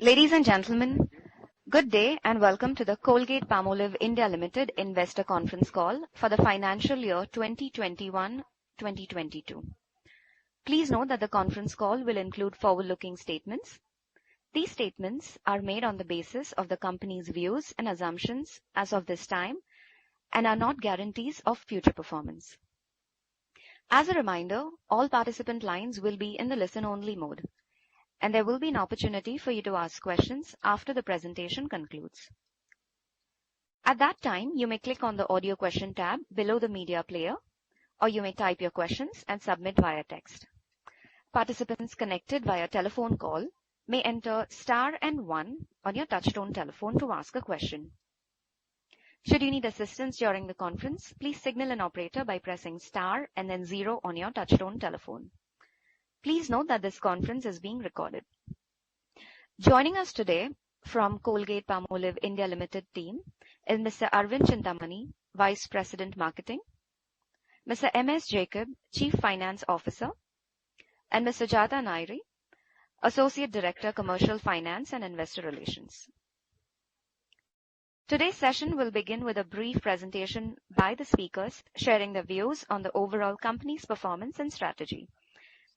Ladies and gentlemen, good day and welcome to the Colgate Palmolive India Limited investor conference call for the financial year 2021-2022. Please note that the conference call will include forward-looking statements. These statements are made on the basis of the company's views and assumptions as of this time and are not guarantees of future performance. As a reminder, all participant lines will be in the listen-only mode, and there will be an opportunity for you to ask questions after the presentation concludes. At that time, you may click on the audio question tab below the media player, or you may type your questions and submit via text. Participants connected via telephone call may enter star and 1 on your touchtone telephone to ask a question. Should you need assistance during the conference, please signal an operator by pressing star and then 0 on your touchtone telephone. Please note that this conference is being recorded. Joining us today from Colgate Palmolive India Limited team is Mr. Arvind Chintamani, Vice President Marketing, Mr. M.S. Jacob, Chief Finance Officer, and Mr. Jata Nairi, Associate Director, Commercial Finance and Investor Relations. Today's session will begin with a brief presentation by the speakers sharing their views on the overall company's performance and strategy.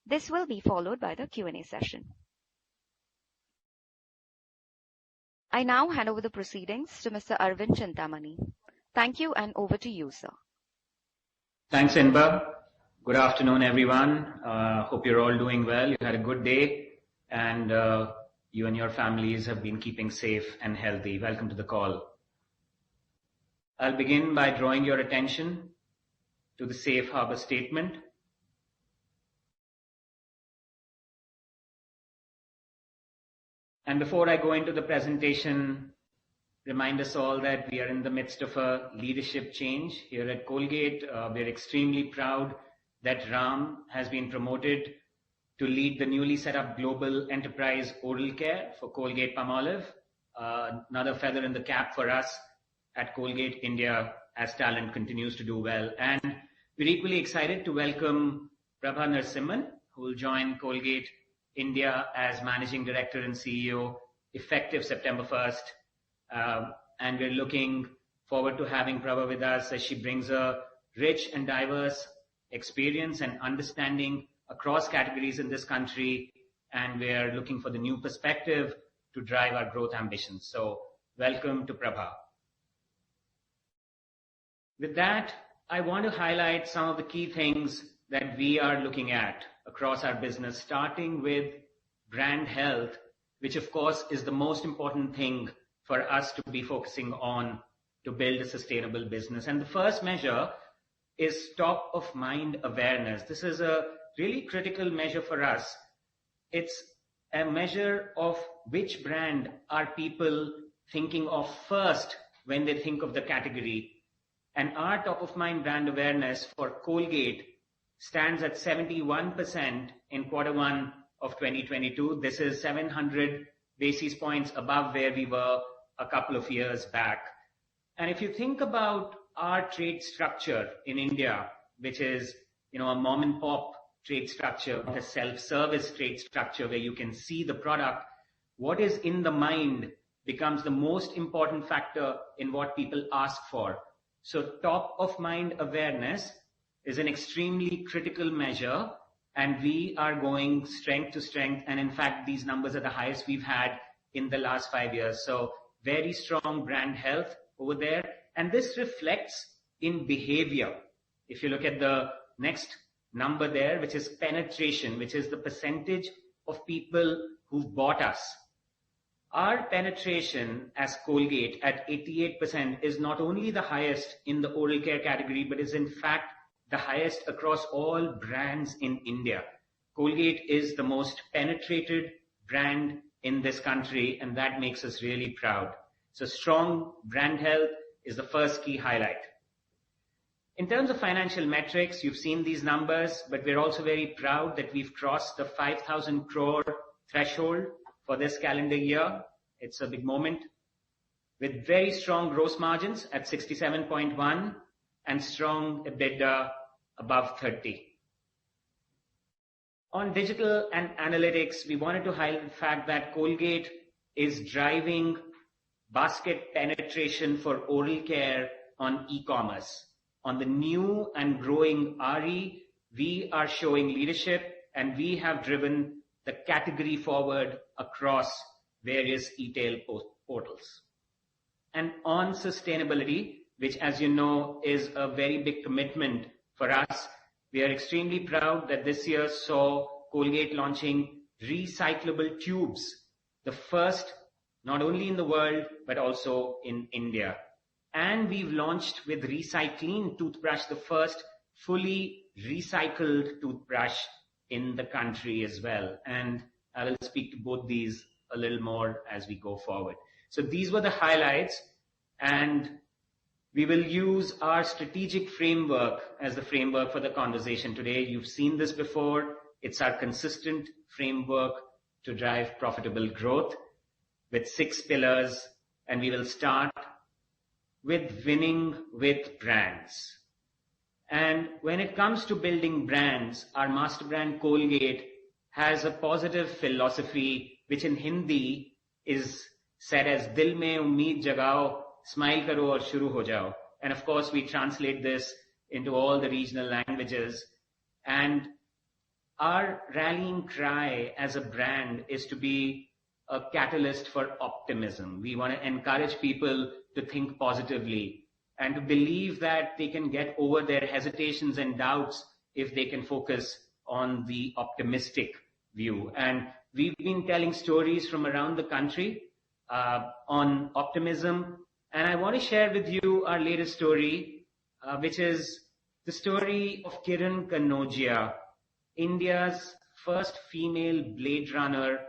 This will be followed by the Q&A session. I now hand over the proceedings to Mr. Arvind Chintamani. Thank you, and over to you, sir. Thanks, Inba. Good afternoon, everyone. Hope you're all doing well. You had a good day, and you and your families have been keeping safe and healthy. Welcome to the call. I'll begin by drawing your attention to the Safe Harbor Statement. And before I go into the presentation, remind us all that we are in the midst of a leadership change here at Colgate. We're extremely proud that Ram has been promoted to lead the newly set up global enterprise oral care for Colgate Palmolive. Another feather in the cap for us at Colgate India as talent continues to do well. And we're equally excited to welcome Prabha Narasimhan, who will join Colgate India as Managing Director and CEO effective September 1st. And we're looking forward to having Prabha with us as she brings a rich and diverse experience and understanding across categories in this country. And we're looking for the new perspective to drive our growth ambitions. So welcome to Prabha. With that, I want to highlight some of the key things that we are looking at across our business, starting with brand health, which of course is the most important thing for us to be focusing on to build a sustainable business. And the first measure is top of mind awareness. This is a really critical measure for us. It's a measure of which brand are people thinking of first when they think of the category. And our top of mind brand awareness for Colgate stands at 71% in Q1 of 2022. This is 700 basis points above where we were a couple of years back. And if you think about our trade structure in India, which is, a mom and pop trade structure, a self-service trade structure where you can see the product, what is in the mind becomes the most important factor in what people ask for. So top of mind awareness is an extremely critical measure, and we are going strength to strength. And in fact, these numbers are the highest we've had in the last 5 years. So very strong brand health over there. And this reflects in behavior. If you look at the next number there, which is penetration, which is the percentage of people who've bought us. Our penetration as Colgate at 88% is not only the highest in the oral care category, but is in fact the highest across all brands in India. Colgate is the most penetrated brand in this country, and that makes us really proud. So strong brand health is the first key highlight. In terms of financial metrics, you've seen these numbers, but we're also very proud that we've crossed the 5,000 crore threshold for this calendar year. It's a big moment with very strong gross margins at 67.1 and strong EBITDA above 30. On digital and analytics, we wanted to highlight the fact that Colgate is driving basket penetration for oral care on e-commerce. On the new and growing RE, we are showing leadership, and we have driven the category forward across various e-tail portals. And on sustainability, which, as you know, is a very big commitment for us, we are extremely proud that this year saw Colgate launching recyclable tubes, the first not only in the world, but also in India. And we've launched with Recycling toothbrush, the first fully recycled toothbrush in the country as well. And I will speak to both these a little more as we go forward. So these were the highlights, and we will use our strategic framework as the framework for the conversation today. You've seen this before. It's our consistent framework to drive profitable growth with 6 pillars, and we will start with winning with brands. And when it comes to building brands, our master brand Colgate has a positive philosophy, which in Hindi is said as Dil mein ummeed jagao, smile karo aur shuru ho jao. And of course, we translate this into all the regional languages. And our rallying cry as a brand is to be a catalyst for optimism. We want to encourage people to think positively and to believe that they can get over their hesitations and doubts if they can focus on the optimistic view. And we've been telling stories from around the country on optimism. And I want to share with you our latest story, which is the story of Kiran Kanojia, India's first female Blade Runner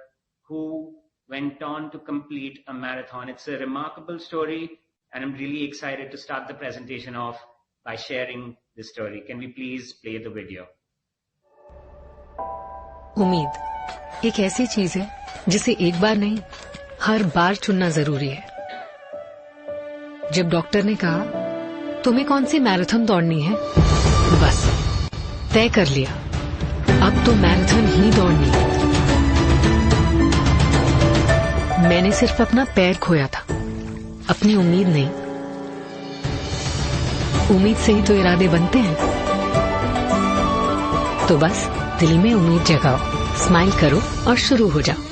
who went on to complete a marathon. It's a remarkable story, and I'm really excited to start the presentation off by sharing this story. Can we please play the video? उम्मीद एक ऐसी चीज है जिसे एक बार नहीं हर बार चुनना जरूरी है। जब डॉक्टर ने कहा तुम्हें कौन सी मैराथन दौड़नी है, बस तय कर लिया, अब तो मैराथन ही दौड़नी है। मैंने सिर्फ अपना पैर खोया था, अपनी उम्मीद नहीं। उम्मीद से ही तो इरादे बनते हैं। तो बस दिल में उम्मीद जगाओ, स्माइल करो और शुरू हो जाओ।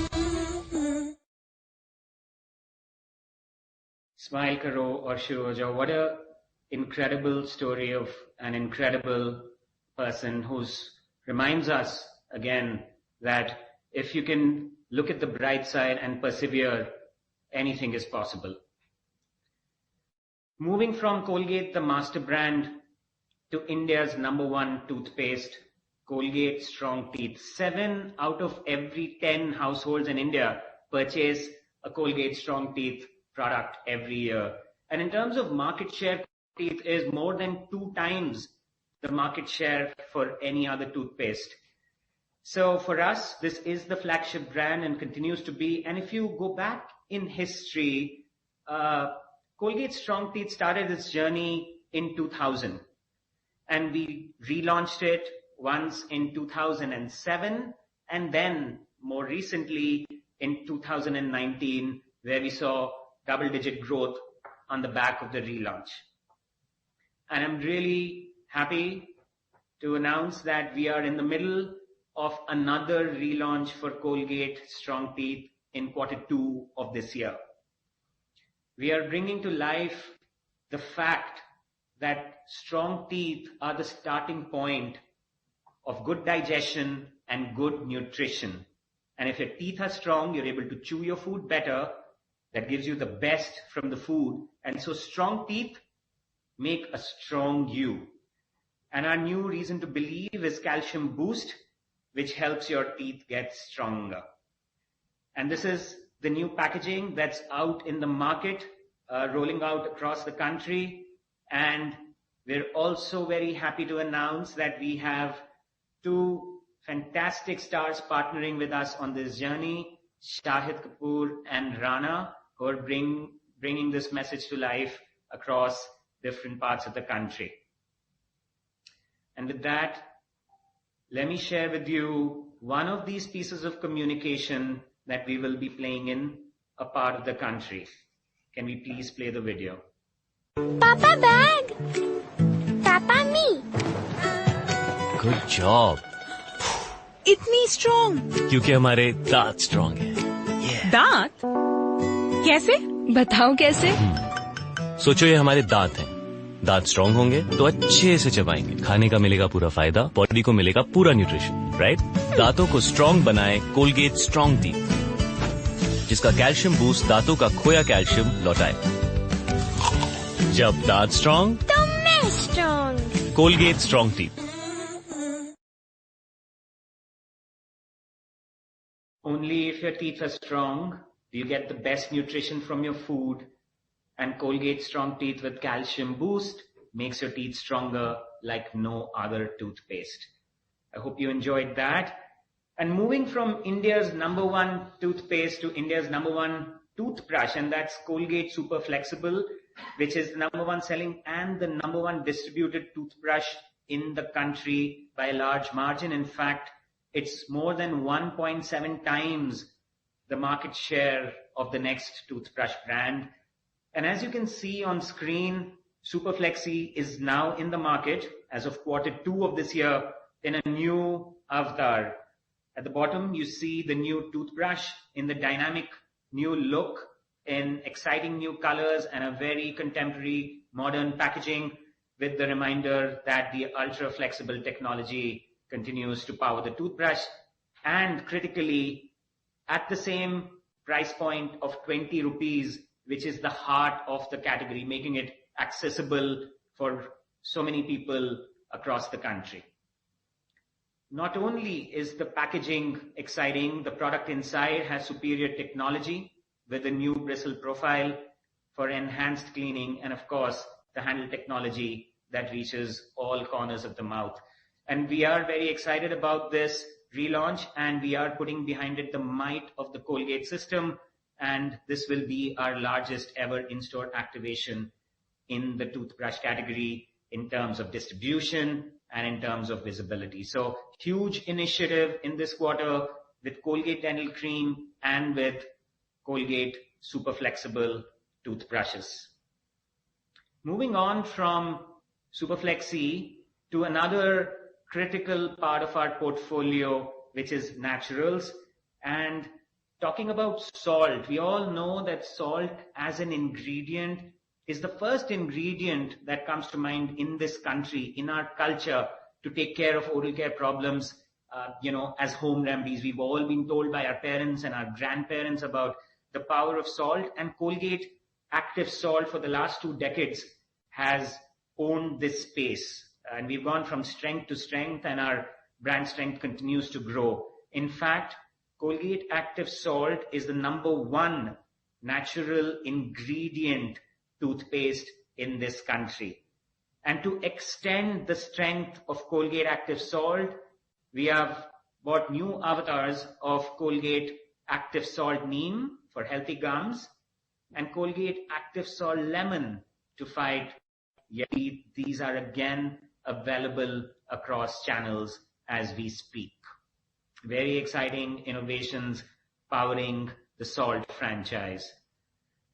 Smile karo aur shuru ho jao. What a incredible story of an incredible person who reminds us again that if you can look at the bright side and persevere, anything is possible. Moving from Colgate, the master brand, to India's #1 toothpaste, Colgate Strong Teeth. 7 out of every 10 households in India purchase a Colgate Strong Teeth product every year. And in terms of market share, Teeth is more than 2 times the market share for any other toothpaste. So for us, this is the flagship brand and continues to be. And if you go back in history, Colgate Strong Teeth started its journey in 2000. And we relaunched it once in 2007, and then more recently in 2019, where we saw double-digit growth on the back of the relaunch. And I'm really happy to announce that we are in the middle of another relaunch for Colgate Strong Teeth in Q2 of this year. We are bringing to life the fact that strong teeth are the starting point of good digestion and good nutrition. And if your teeth are strong, you're able to chew your food better. That gives you the best from the food. And so strong teeth make a strong you. And our new reason to believe is Calcium Boost, which helps your teeth get stronger. And this is the new packaging that's out in the market, rolling out across the country. And we're also very happy to announce that we have 2 fantastic stars partnering with us on this journey, Shahid Kapoor and Rana, who are bringing this message to life across different parts of the country. And with that, let me share with you one of these pieces of communication that we will be playing in a part of the country. Can we please play the video? Papa bag. Papa me. Good job. इतनी strong क्योंकि हमारे दांत strong है। दांत कैसे? बताओ कैसे? सोचो ये हमारे दांत हैं। दांत स्ट्रॉन्ग होंगे तो अच्छे से चबाएंगे, खाने का मिलेगा पूरा फायदा, बॉडी को मिलेगा पूरा न्यूट्रिशन, राइट? दांतों को स्ट्रॉन्ग बनाए कोलगेट स्ट्रॉन्ग टीथ, जिसका कैल्शियम बूस्ट दांतों का खोया कैल्शियम लौटाए। जब दांत स्ट्रॉन्ग तो मैं strong. Colgate strong teeth. Only if your teeth are strong do you get the best nutrition from your food, and Colgate Strong Teeth with Calcium Boost makes your teeth stronger like no other toothpaste. I hope you enjoyed that. And moving from India's #1 toothpaste to India's #1 toothbrush, and that's Colgate Super Flexible, which is the #1 selling and the #1 distributed toothbrush in the country by a large margin. In fact, it's more than 1.7 times the market share of the next toothbrush brand. And as you can see on screen, Super Flexi is now in the market as of Q2 of this year in a new avatar. At the bottom, you see the new toothbrush in the dynamic new look, in exciting new colors and a very contemporary modern packaging, with the reminder that the ultra flexible technology continues to power the toothbrush, and critically at the same price point of 20 rupees, which is the heart of the category, making it accessible for so many people across the country. Not only is the packaging exciting, the product inside has superior technology with a new bristle profile for enhanced cleaning, and of course the handle technology that reaches all corners of the mouth. And we are very excited about this relaunch, and we are putting behind it the might of the Colgate system, and this will be our largest ever in-store activation in the toothbrush category in terms of distribution and in terms of visibility. So huge initiative in this quarter with Colgate Dental Cream and with Colgate Super Flexible toothbrushes. Moving on from Super Flexi to another critical part of our portfolio, which is naturals. And talking about salt, we all know that salt as an ingredient is the first ingredient that comes to mind in this country, in our culture, to take care of oral care problems, as home remedies. We've all been told by our parents and our grandparents about the power of salt, and Colgate Active Salt for the last 2 decades has owned this space. And we've gone from strength to strength, and our brand strength continues to grow. In fact, Colgate Active Salt is the #1 natural ingredient toothpaste in this country. And to extend the strength of Colgate Active Salt, we have bought new avatars of Colgate Active Salt Neem for healthy gums, and Colgate Active Salt Lemon to fight yeti. These are again available across channels as we speak. Very exciting innovations powering the salt franchise.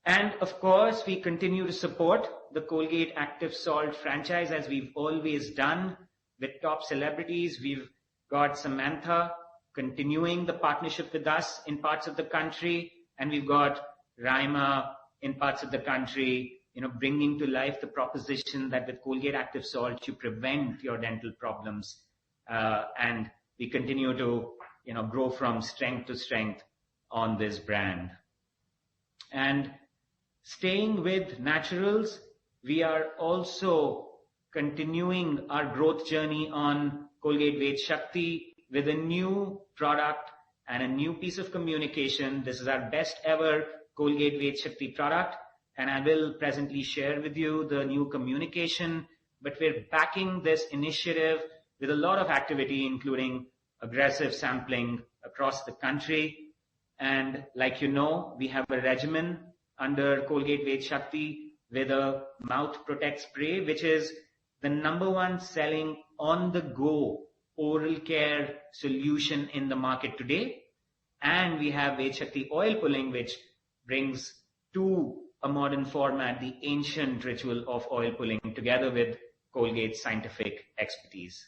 And of course, we continue to support the Colgate Active Salt franchise as we've always done with top celebrities. We've got Samantha continuing the partnership with us in parts of the country, and we've got Raima in parts of the country, bringing to life the proposition that with Colgate Active Salt, you prevent your dental problems. And we continue to, grow from strength to strength on this brand. And staying with naturals, we are also continuing our growth journey on Colgate Ved Shakti with a new product and a new piece of communication. This is our best ever Colgate Ved Shakti product, and I will presently share with you the new communication, but we're backing this initiative with a lot of activity, including aggressive sampling across the country. And like we have a regimen under Colgate Ved Shakti with a mouth protect spray, which is the #1 selling on the go oral care solution in the market today. And we have Ved Shakti oil pulling, which brings to a modern format the ancient ritual of oil pulling together with Colgate's scientific expertise.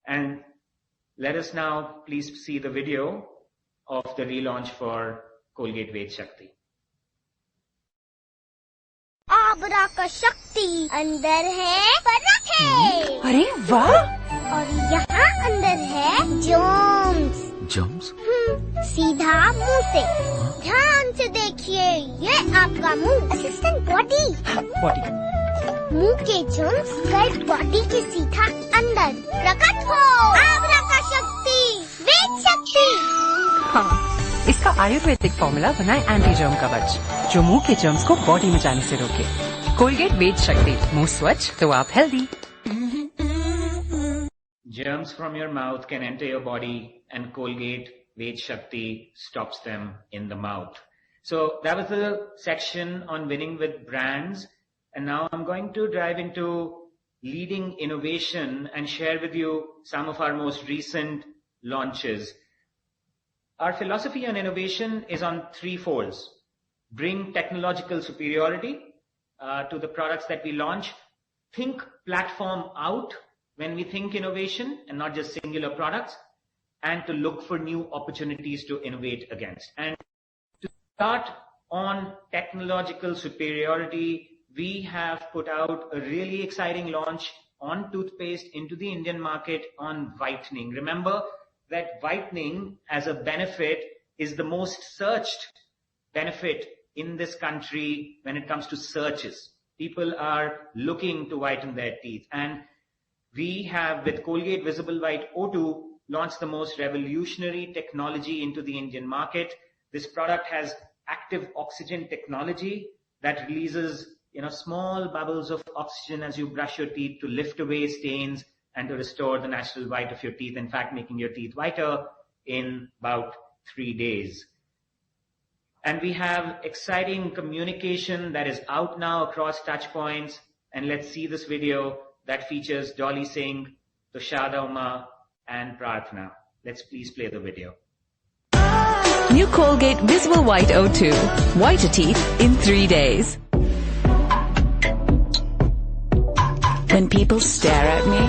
And let us now please see the video of the relaunch for Colgate Ved Shakti. आबरा का शक्ति अंदर है फर्क है। अरे वाह! और यहाँ अंदर है जर्म्स। जर्म्स? सीधा मुंह से ध्यान से देखिए, ये आपका मुंह असिस्टेंट बॉडी। मुंह के जर्म्स गए बॉडी के सीधा अंदर प्रकट हो। आबरा का शक्ति, वेद शक्ति। हाँ, इसका आयुर्वेदिक फॉर्मूला बनाए एंटी जर्म कवच, जो मुंह के जर्म्स को बॉडी में जाने से रोके। कोलगेट वेद शक्ति, मुंह स्वच्छ तो आप healthy. Germs from your mouth can enter your body, and Colgate Ved Shakti stops them in the mouth. So that was the section on winning with brands. And now I'm going to dive into leading innovation and share with you some of our most recent launches. Our philosophy on innovation is on three folds. Bring technological superiority to the products that we launch. Think platform out when we think innovation and not just singular products, and to look for new opportunities to innovate against. And to start on technological superiority, we have put out a really exciting launch on toothpaste into the Indian market on whitening. Remember that whitening as a benefit is the most searched benefit in this country when it comes to searches. People are looking to whiten their teeth, and we have, with Colgate Visible White O2, launched the most revolutionary technology into the Indian market. This product has active oxygen technology that releases, small bubbles of oxygen as you brush your teeth to lift away stains and to restore the natural white of your teeth. In fact, making your teeth whiter in about 3 days. And we have exciting communication that is out now across touch points. And let's see this video that features Dolly Singh, Tushada Uma, and Prarthana. Let's please play the video. New Colgate Visible White O2. Whiter teeth in 3 days. When people stare at me,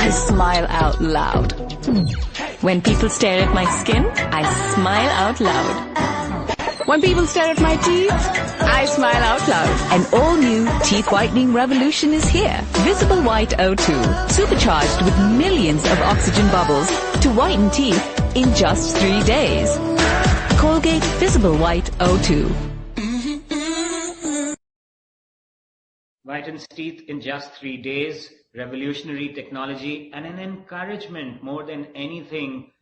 I smile out loud. When people stare at my skin, I smile out loud. When people stare at my teeth, I smile out loud. An all-new teeth whitening revolution is here. Visible White O2, supercharged with millions of oxygen bubbles to whiten teeth in just 3 days. Colgate Visible White O2. Whitens teeth in just 3 days, revolutionary technology, and an encouragement more than anything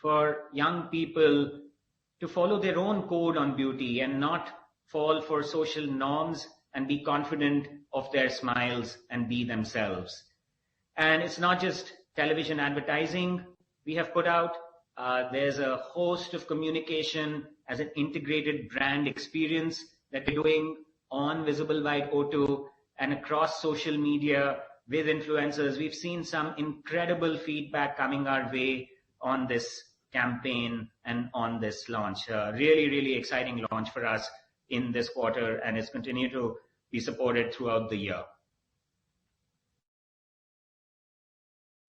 for young people to follow their own code on beauty and not fall for social norms and be confident of their smiles and be themselves. And it's not just television advertising we have put out. There's a host of communication as an integrated brand experience that we're doing on Visible White O2 and across social media with influencers. We've seen some incredible feedback coming our way on this campaign and on this launch. Really, really exciting launch for us in this quarter, and it's continued to be supported throughout the year.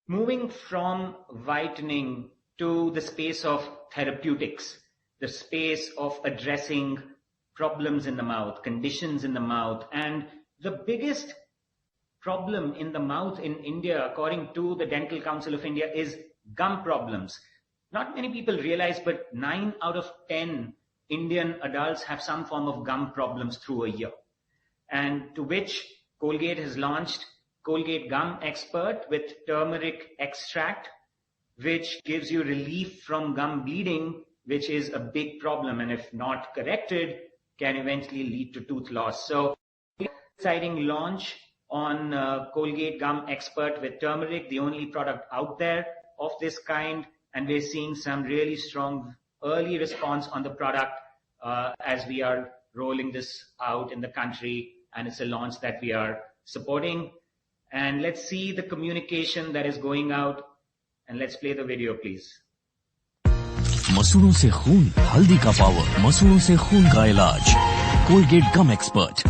Moving from whitening to the space of therapeutics, the space of addressing problems in the mouth, conditions in the mouth. And the biggest problem in the mouth in India, according to the Dental Council of India, is gum problems. Not many people realize, but 9 out of 10 Indian adults have some form of gum problems through a year. And to which Colgate has launched Colgate Gum Expert with turmeric extract, which gives you relief from gum bleeding, which is a big problem, and if not corrected, can eventually lead to tooth loss. So, exciting launch on Colgate Gum Expert with turmeric, the only product out there of this kind, and we're seeing some really strong early response on the product as we are rolling this out in the country, and it's a launch that we are supporting. And let's see the communication that is going out, and let's play the video, please. मसूड़ों से खून, हल्दी का power, मसूड़ों से खून का इलाज, कोलगेट गम एक्सपर्ट।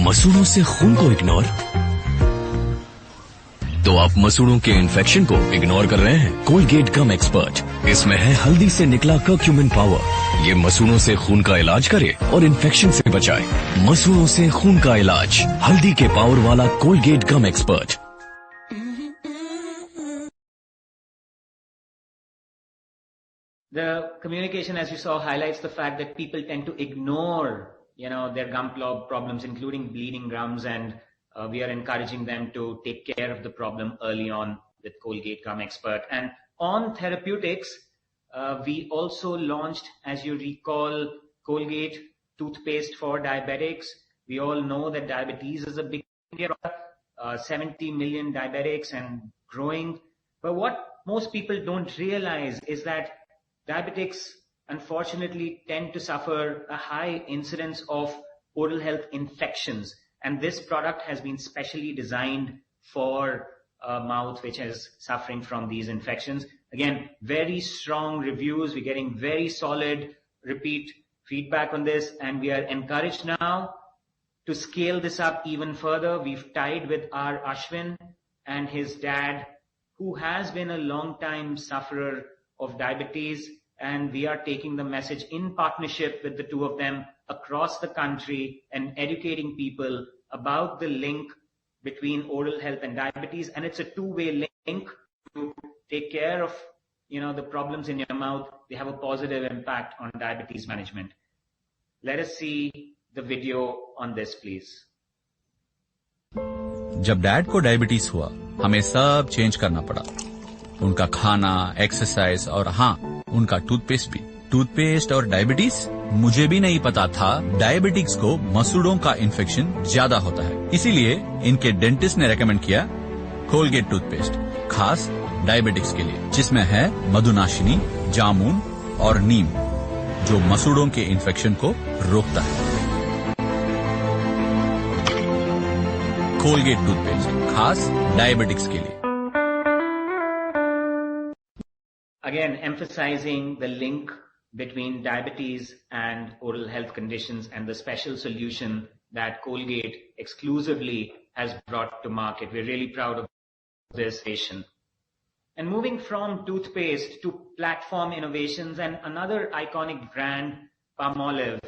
मसूड़ों से खून को इग्नोर, तो आप मसूड़ों के इन्फेक्शन को इग्नोर कर रहे हैं। कोलगेट गम एक्सपर्ट, इसमें है हल्दी से निकला कर्क्यूमिन पावर। ये मसूड़ों से खून का इलाज करे और इन्फेक्शन से बचाए। मसूड़ों से खून का इलाज, हल्दी के पावर वाला Colgate gum expert. The communication, as you saw, highlights the fact that people tend to ignore, their gum problems, including bleeding gums, and we are encouraging them to take care of the problem early on with Colgate Gum Expert. And on therapeutics, we also launched, as you recall, Colgate toothpaste for diabetics. We all know that diabetes is a big problem, 70 million diabetics and growing. But what most people don't realize is that diabetics, unfortunately, tend to suffer a high incidence of oral health infections. And this product has been specially designed for a mouth which is suffering from these infections. Again, very strong reviews. We're getting very solid repeat feedback on this, and we are encouraged now to scale this up even further. We've tied with our Ashwin and his dad, who has been a long-time sufferer of diabetes, and we are taking the message in partnership with the two of them across the country and educating people about the link between oral health and diabetes. And it's a two-way link. To take care of, the problems in your mouth, they have a positive impact on diabetes management. Let us see the video on this, please. जब dad को diabetes हुआ, हमें सब change करना पड़ा। उनका खाना, exercise और हाँ, उनका टूथपेस्ट भी। टूथपेस्ट और डायबिटीज, मुझे भी नहीं पता था डायबिटिक्स को मसूड़ों का इन्फेक्शन ज्यादा होता है। इसीलिए इनके डेंटिस्ट ने रेकमेंड किया कोलगेट टूथपेस्ट, खास डायबिटिक्स के लिए, जिसमें है मधुनाशिनी, जामुन और नीम, जो मसूड़ों के इन्फेक्शन को रोकता है। कोलगेट टूथपेस्ट, खास डायबिटिक्स के लिए। Again, emphasizing the link between diabetes and oral health conditions and the special solution that Colgate exclusively has brought to market. We're really proud of this innovation. And moving from toothpaste to platform innovations and another iconic brand, Palmolive,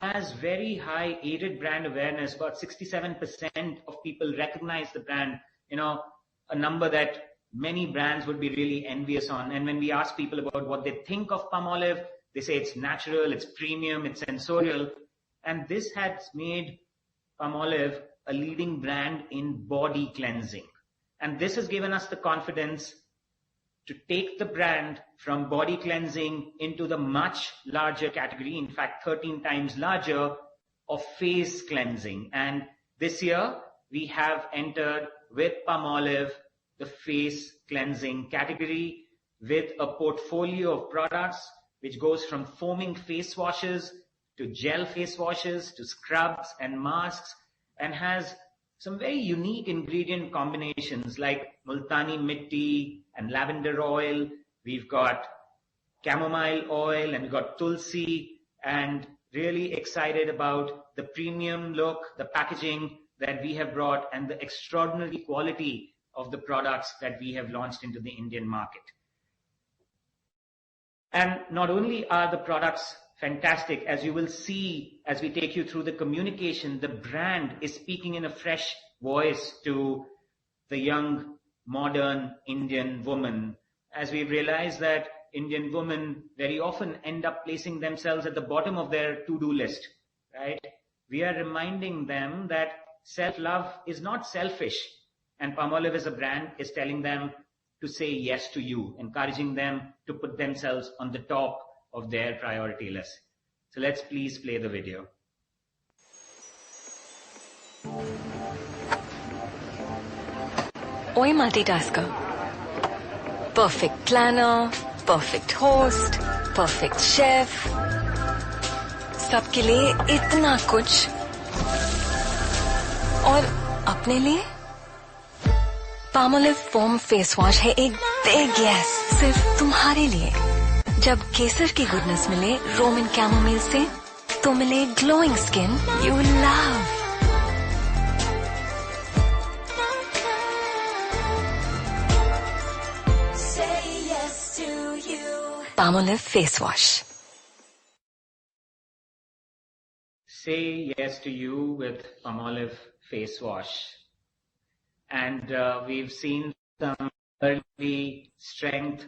has very high aided brand awareness. About 67% of people recognize the brand, a number that many brands would be really envious on. And when we ask people about what they think of Palmolive, they say it's natural, it's premium, it's sensorial. And this has made Palmolive a leading brand in body cleansing. And this has given us the confidence to take the brand from body cleansing into the much larger category, in fact, 13 times larger, of face cleansing. And this year, we have entered with Palmolive the face cleansing category with a portfolio of products which goes from foaming face washes to gel face washes to scrubs and masks, and has some very unique ingredient combinations like multani mitti and lavender oil. We've got chamomile oil and we've got tulsi, and really excited about the premium look, the packaging that we have brought, and the extraordinary quality of the products that we have launched into the Indian market. And not only are the products fantastic, as you will see as we take you through the communication, the brand is speaking in a fresh voice to the young, modern Indian woman, as we realize that Indian women very often end up placing themselves at the bottom of their to-do list, right? We are reminding them that self-love is not selfish. And Palmolive as a brand is telling them to say yes to you, encouraging them to put themselves on the top of their priority list. So let's please play the video. Oi multitasker. Perfect planner, perfect host, perfect chef. सबके लिए इतना कुछ अपने लिए Palmolive foam face wash है एक big yes सिर्फ तुम्हारे लिए। जब केसर की गुडनेस मिले रोमन कैमोमाइल से तो मिले glowing skin you love. Palmolive face wash. Say yes to you with Palmolive face wash. And we've seen some early strength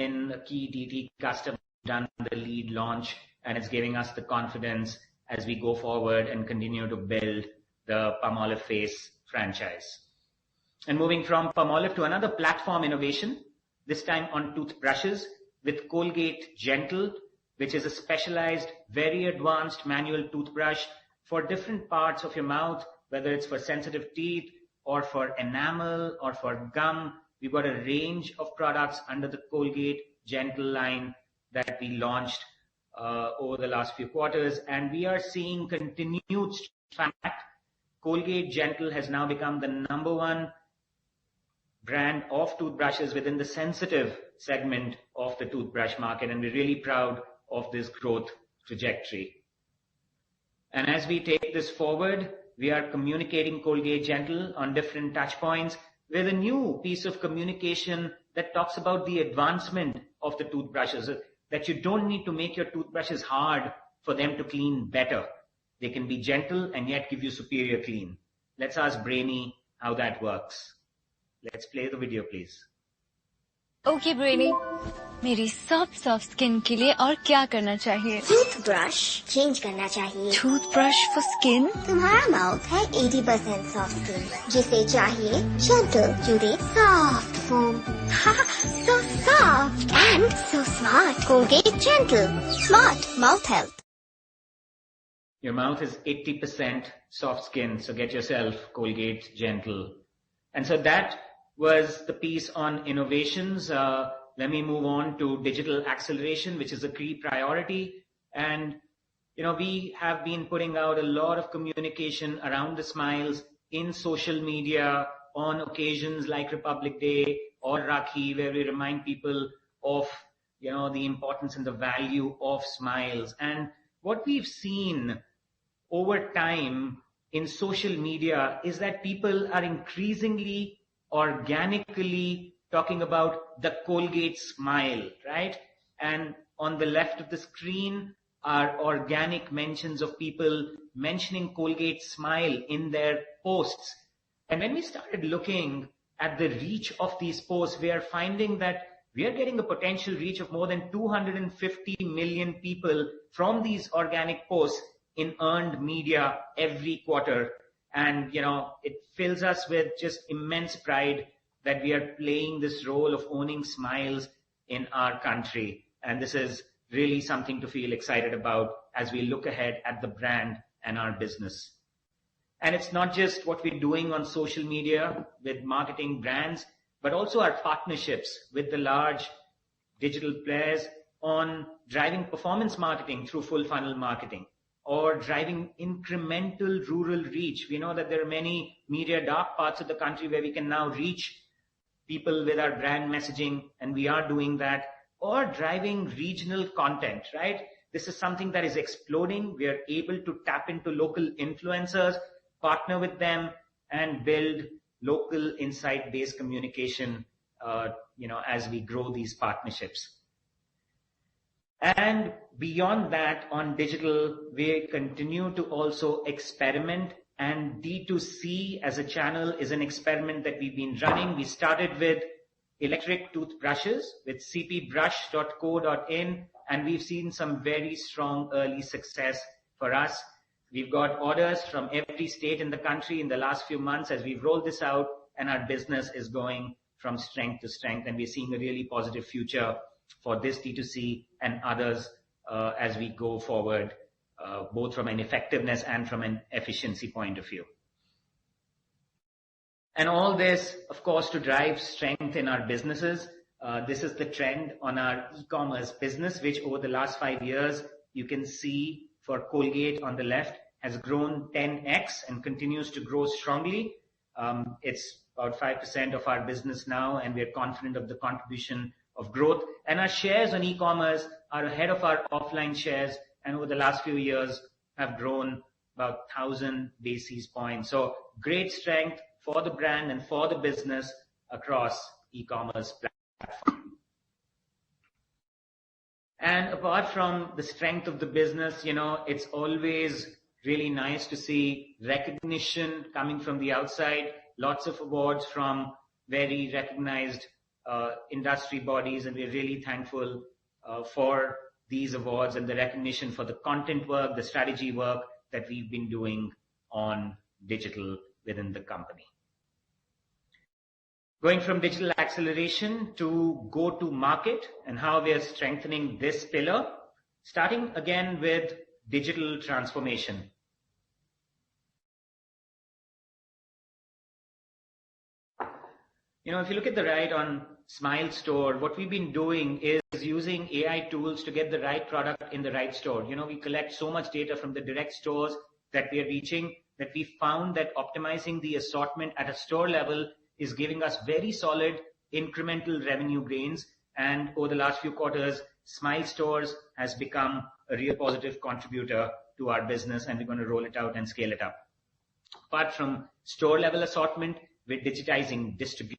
in a key DT customer done the lead launch, and it's giving us the confidence as we go forward and continue to build the Palmolive face franchise. And moving from Palmolive to another platform innovation, this time on toothbrushes with Colgate Gentle, which is a specialized, very advanced manual toothbrush for different parts of your mouth, whether it's for sensitive teeth or for enamel or for gum. We've got a range of products under the Colgate Gentle line that we launched over the last few quarters, and we are seeing continued fact. Colgate Gentle has now become the #1 brand of toothbrushes within the sensitive segment of the toothbrush market, and we're really proud of this growth trajectory. And as we take this forward, we are communicating Colgate Gentle on different touch points with a new piece of communication that talks about the advancement of the toothbrushes, that you don't need to make your toothbrushes hard for them to clean better. They can be gentle and yet give you superior clean. Let's ask Brainy how that works. Let's play the video, please. Okay, Brainy. मेरी soft skin के लिए और क्या करना चाहिए? Toothbrush change करना चाहिए। Toothbrush for skin? तुम्हारा माउथ है 80% सॉफ्ट स्किन, जिसे चाहिए gentle to the soft foam. So soft and so smart. Colgate Gentle, smart mouth health. Your mouth is 80% soft skin, so get yourself Colgate Gentle. And so that was the piece on innovations. Let me move on to digital acceleration, which is a key priority. And, we have been putting out a lot of communication around the smiles in social media on occasions like Republic Day or Rakhi, where we remind people of, the importance and the value of smiles. And what we've seen over time in social media is that people are increasingly organically talking about the Colgate smile, right? And on the left of the screen are organic mentions of people mentioning Colgate smile in their posts. And when we started looking at the reach of these posts, we are finding that we are getting a potential reach of more than 250 million people from these organic posts in earned media every quarter. And, it fills us with just immense pride that we are playing this role of owning smiles in our country. And this is really something to feel excited about as we look ahead at the brand and our business. And it's not just what we're doing on social media with marketing brands, but also our partnerships with the large digital players on driving performance marketing through full funnel marketing, or driving incremental rural reach. We know that there are many media dark parts of the country where we can now reach people with our brand messaging, and we are doing that, or driving regional content, right? This is something that is exploding. We are able to tap into local influencers, partner with them, and build local insight-based communication, as we grow these partnerships. And beyond that, on digital, we continue to also experiment, and D2C as a channel is an experiment that we've been running. We started with electric toothbrushes with cpbrush.co.in, and we've seen some very strong early success for us. We've got orders from every state in the country in the last few months as we've rolled this out, and our business is going from strength to strength, and we're seeing a really positive future for this D2C and others as we go forward, both from an effectiveness and from an efficiency point of view. And all this, of course, to drive strength in our businesses. This is the trend on our e-commerce business, which over the last 5 years, you can see for Colgate on the left has grown 10x and continues to grow strongly. It's about 5% of our business now, and we are confident of the contribution of growth. And our shares on e-commerce are ahead of our offline shares, and over the last few years have grown about 1,000 basis points. So great strength for the brand and for the business across e-commerce platforms. And apart from the strength of the business, it's always really nice to see recognition coming from the outside. Lots of awards from very recognized industry bodies, and we're really thankful for these awards and the recognition for the content work, the strategy work that we've been doing on digital within the company. Going from digital acceleration to go-to-market and how we are strengthening this pillar, starting again with digital transformation. If you look at the right on Smile Store, what we've been doing is using AI tools to get the right product in the right store. We collect so much data from the direct stores that we are reaching that we found that optimizing the assortment at a store level is giving us very solid incremental revenue gains. And over the last few quarters, Smile Stores has become a real positive contributor to our business, and we're going to roll it out and scale it up. Apart from store level assortment, we're digitizing distribution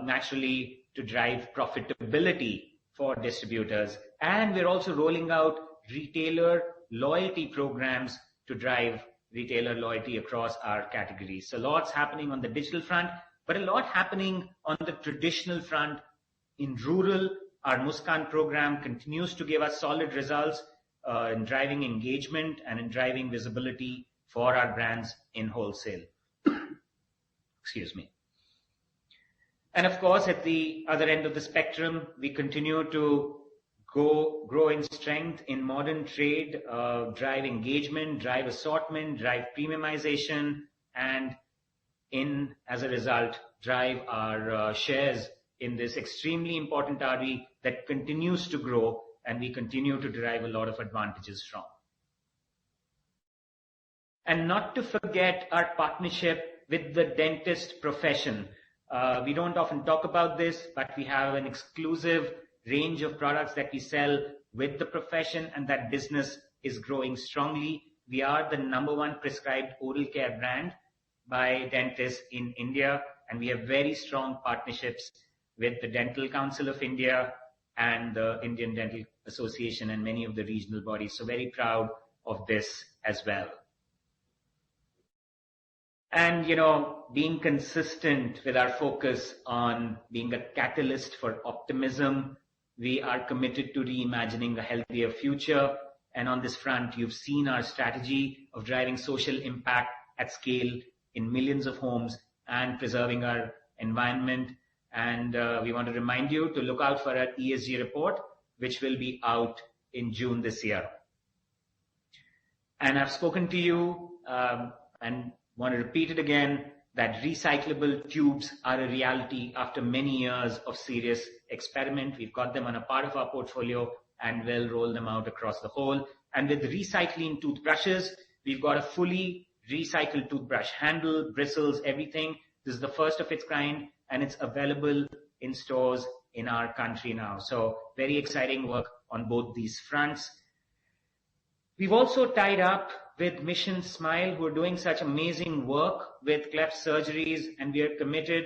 naturally to drive profitability for distributors. And we're also rolling out retailer loyalty programs to drive retailer loyalty across our categories. So lots happening on the digital front, but a lot happening on the traditional front. In rural, our Muskan program continues to give us solid results in driving engagement and in driving visibility for our brands in wholesale. Excuse me. And of course, at the other end of the spectrum, we continue to grow in strength in modern trade, drive engagement, drive assortment, drive premiumization, and as a result, drive our shares in this extremely important RV that continues to grow, and we continue to derive a lot of advantages from. And not to forget our partnership with the dentist profession. We don't often talk about this, but we have an exclusive range of products that we sell with the profession, and that business is growing strongly. We are the #1 prescribed oral care brand by dentists in India, and we have very strong partnerships with the Dental Council of India and the Indian Dental Association and many of the regional bodies. So very proud of this as well. And, being consistent with our focus on being a catalyst for optimism, we are committed to reimagining a healthier future. And on this front, you've seen our strategy of driving social impact at scale in millions of homes and preserving our environment. And we want to remind you to look out for our ESG report, which will be out in June this year. And I've spoken to you and want to repeat it again, that recyclable tubes are a reality after many years of serious experiment. We've got them on a part of our portfolio and will roll them out across the whole. And with recycling toothbrushes, we've got a fully recycled toothbrush, handle, bristles, everything. This is the first of its kind, and it's available in stores in our country now. So very exciting work on both these fronts. We've also tied up with Mission Smile, who are doing such amazing work with cleft surgeries, and we are committed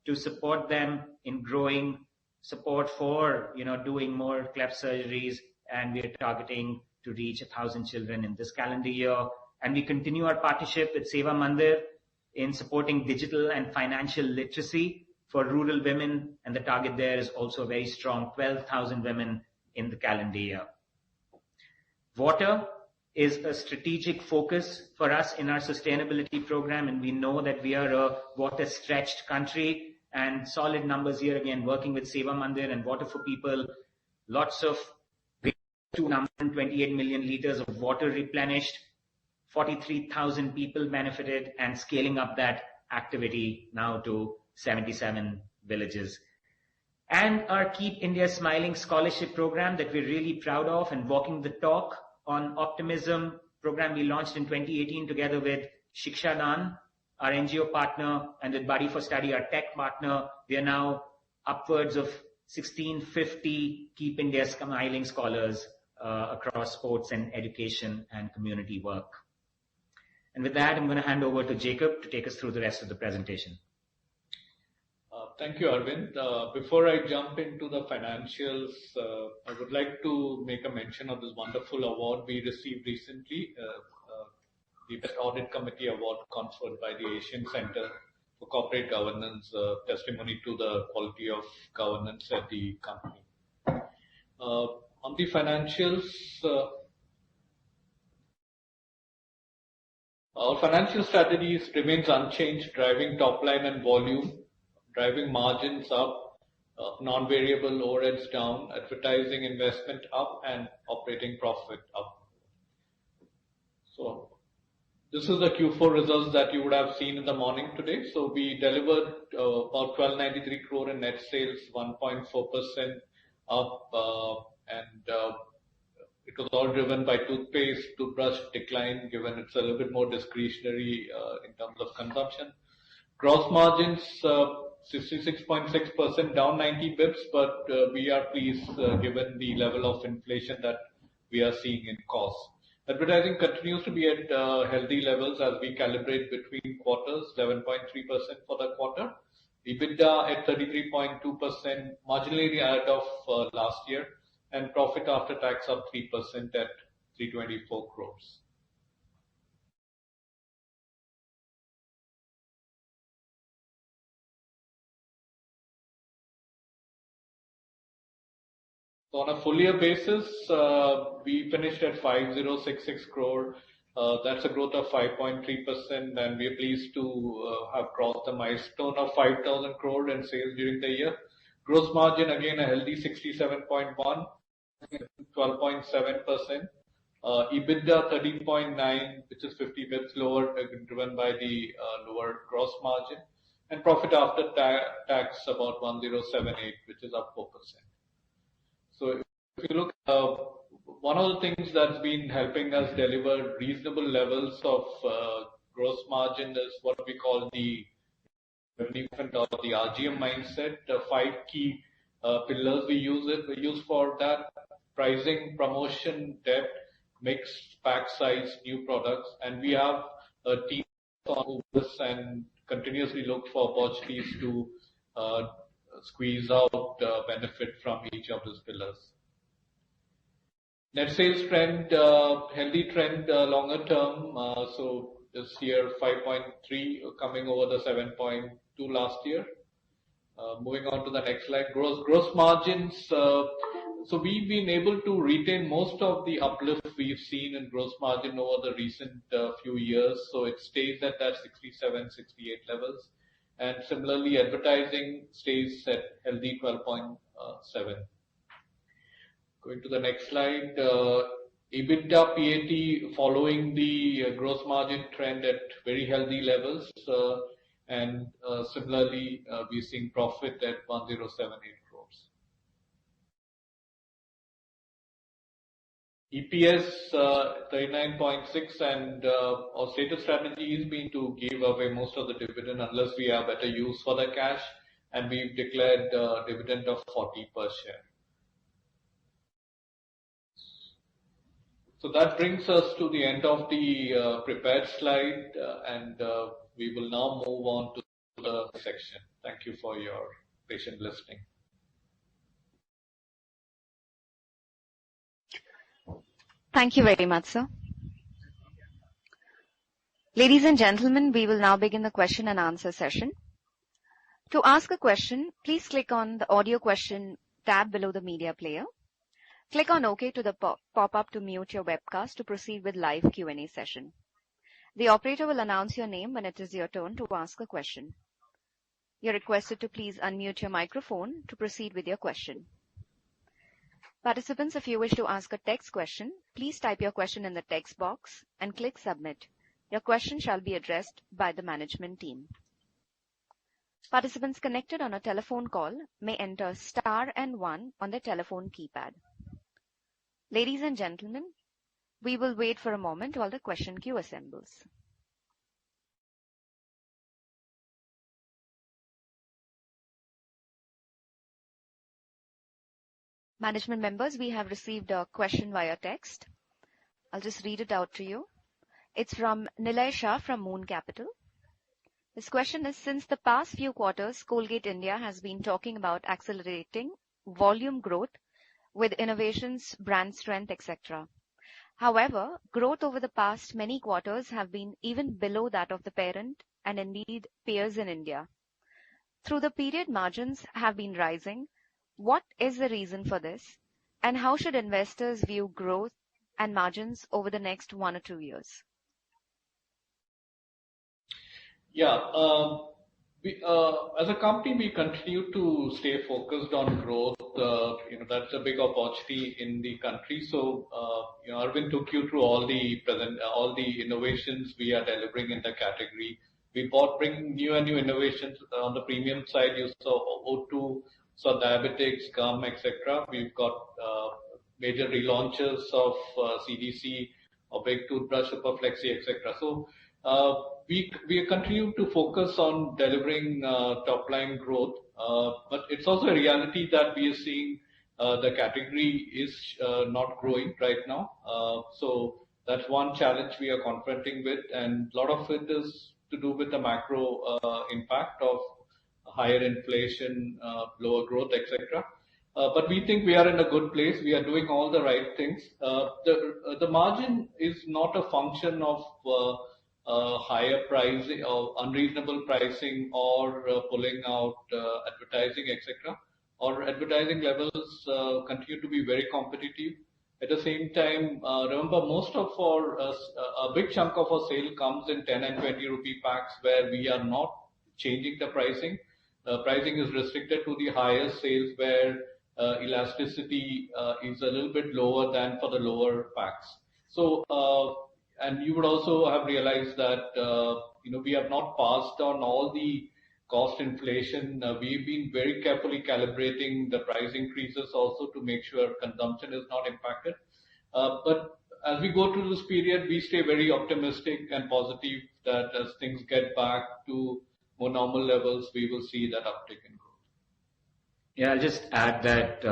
to support them in growing support for, doing more cleft surgeries, and we are targeting to reach 1,000 children in this calendar year. And we continue our partnership with Seva Mandir in supporting digital and financial literacy for rural women, and the target there is also very strong, 12,000 women in the calendar year. Water is a strategic focus for us in our sustainability program, and we know that we are a water-stretched country, and solid numbers here again, working with Seva Mandir and Water for People, lots of 228 million liters of water replenished, 43,000 people benefited, and scaling up that activity now to 77 villages. And our Keep India Smiling scholarship program that we're really proud of, and walking the talk on optimism program we launched in 2018 together with Shiksha Dan, our NGO partner, and with Buddy for Study, our tech partner, we are now upwards of 1650 Keep India Smiling scholars across sports and education and community work. And with that, I'm going to hand over to Jacob to take us through the rest of the presentation. Thank you, Arvind. Before I jump into the financials, I would like to make a mention of this wonderful award we received recently, the Best Audit Committee Award conferred by the Asian Center for Corporate Governance, testimony to the quality of governance at the company. On the financials, our financial strategies remains unchanged, driving top line and volume, driving margins up, non-variable overheads down, advertising investment up, and operating profit up. So this is the Q4 results that you would have seen in the morning today. So we delivered about 1293 crore in net sales, 1.4% up, and it was all driven by toothpaste, toothbrush decline, given it's a little bit more discretionary in terms of consumption. Gross margins 66.6%, down 90 bips, but we are pleased given the level of inflation that we are seeing in costs. Advertising continues to be at healthy levels as we calibrate between quarters, 11.3% for the quarter. EBITDA at 33.2%, marginally ahead of last year, and profit after tax up 3% at 324 crores. So on a full year basis, we finished at 5066 crore. That's a growth of 5.3%, and we are pleased to have crossed the milestone of 5,000 crore in sales during the year. Gross margin again a healthy 67.1, 12.7%. EBITDA 13.9, which is 50 bits lower, driven by the lower gross margin, and profit after tax about 1078, which is up 4%. So if you look, one of the things that's been helping us deliver reasonable levels of gross margin is what we call the RGM mindset. The 5 key pillars we use for that: pricing, promotion, depth, mix, pack size, new products, and we have a team on this and continuously look for opportunities to squeeze out benefit from each of these pillars. Net sales trend, healthy trend longer term. So this year 5.3 coming over the 7.2 last year. Moving on to the next slide, gross margins. So we've been able to retain most of the uplift we've seen in gross margin over the recent few years. So it stays at that 67, 68 levels. And similarly, advertising stays at healthy 12.7. Going to the next slide, EBITDA, PAT following the gross margin trend at very healthy levels. And similarly, we're seeing profit at 1078 crores. EPS 39.6, and our stated strategy has been to give away most of the dividend unless we have better use for the cash, and we've declared a dividend of 40 per share. So that brings us to the end of the prepared slide, and we will now move on to the section. Thank you for your patient listening. Thank you very much, sir. Ladies and gentlemen, we will now begin the question and answer session. To ask a question, please click on the audio question tab below the media player. Click on OK to the pop-up to mute your webcast to proceed with live Q&A session. The operator will announce your name when it is your turn to ask a question. You're requested to please unmute your microphone to proceed with your question. Participants, if you wish to ask a text question, please type your question in the text box and click submit. Your question shall be addressed by the management team. Participants connected on a telephone call may enter star and 1 on their telephone keypad. Ladies and gentlemen, we will wait for a moment while the question queue assembles. Management members, we have received a question via text. I'll just read it out to you. It's from Nilay Shah from Moon Capital. This question is, since the past few quarters, Colgate India has been talking about accelerating volume growth with innovations, brand strength, etc. However, growth over the past many quarters have been even below that of the parent and indeed peers in India. Through the period, margins have been rising. What is the reason for this? And how should investors view growth and margins over the next 1 or 2 years? Yeah, as a company, we continue to stay focused on growth. That's a big opportunity in the country. So, Arvind took you through all the innovations we are delivering in the category. We bring new and new innovations on the premium side. You saw O2, saw diabetics, gum, etc. We've got major relaunches of CDC, or Big Toothbrush, Super Flexi, etc. So we continue to focus on delivering top line growth, but it's also a reality that we are seeing the category is not growing right now. So that's one challenge we are confronting with, and a lot of it is to do with the macro impact of higher inflation, lower growth, etc. But we think we are in a good place. We are doing all the right things. The margin is not a function of higher pricing or unreasonable pricing or pulling out advertising, etc. Our advertising levels continue to be very competitive. At the same time, remember, most of a big chunk of our sale comes in 10 and 20 rupee packs, where we are not changing the pricing. Pricing is restricted to the higher sales, where elasticity is a little bit lower than for the lower packs. So, and you would also have realized that we have not passed on all the cost inflation. We've been very carefully calibrating the price increases also to make sure consumption is not impacted. But as we go through this period, we stay very optimistic and positive that as things get back to more normal levels, we will see that uptick in growth. Yeah, I'll just add that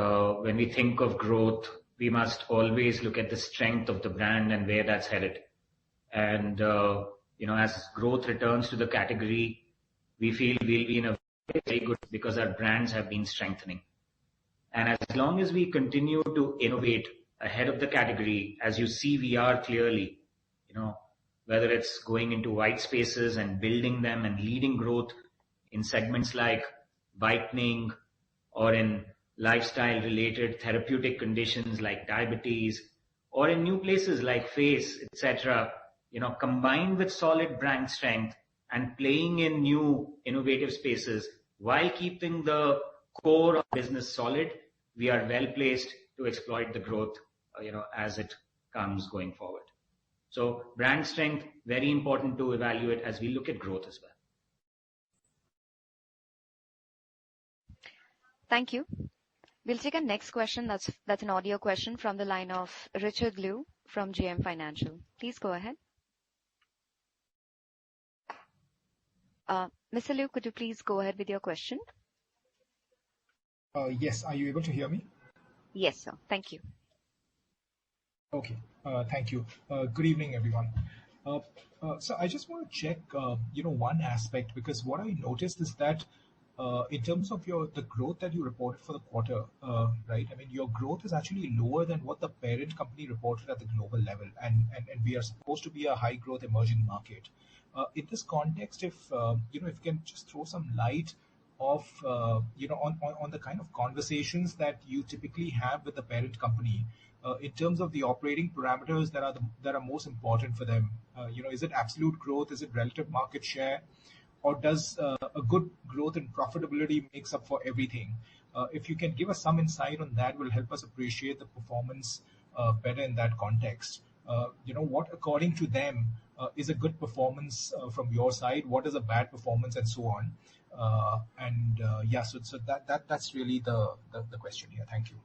when we think of growth, we must always look at the strength of the brand and where that's headed. And as growth returns to the category, we feel we'll be in a very good, because our brands have been strengthening. And as long as we continue to innovate ahead of the category, as you see, we are clearly, whether it's going into white spaces and building them and leading growth in segments like whitening, or in lifestyle related therapeutic conditions like diabetes, or in new places like face, etc., combined with solid brand strength and playing in new innovative spaces while keeping the core of business solid, we are well placed to exploit the growth, as it comes going forward. So brand strength, very important to evaluate as we look at growth as well. Thank you. We'll take a next question. That's an audio question from the line of Richard Liu from GM Financial. Please go ahead. Mr. Liu, could you please go ahead with your question? Yes. Are you able to hear me? Yes, sir. Thank you. Okay. Thank you. Good evening, everyone. So I just want to check, one aspect, because what I noticed is that in terms of the growth that you reported for the quarter, right? I mean, your growth is actually lower than what the parent company reported at the global level, and we are supposed to be a high growth emerging market. In this context, if you can just throw some light of on the kind of conversations that you typically have with the parent company in terms of the operating parameters that are most important for them. Is it absolute growth? Is it relative market share? Or does a good growth and profitability makes up for everything? If you can give us some insight on that, will help us appreciate the performance better in that context. What, according to them, is a good performance from your side? What is a bad performance, and so on? So that's really the question here. Thank you.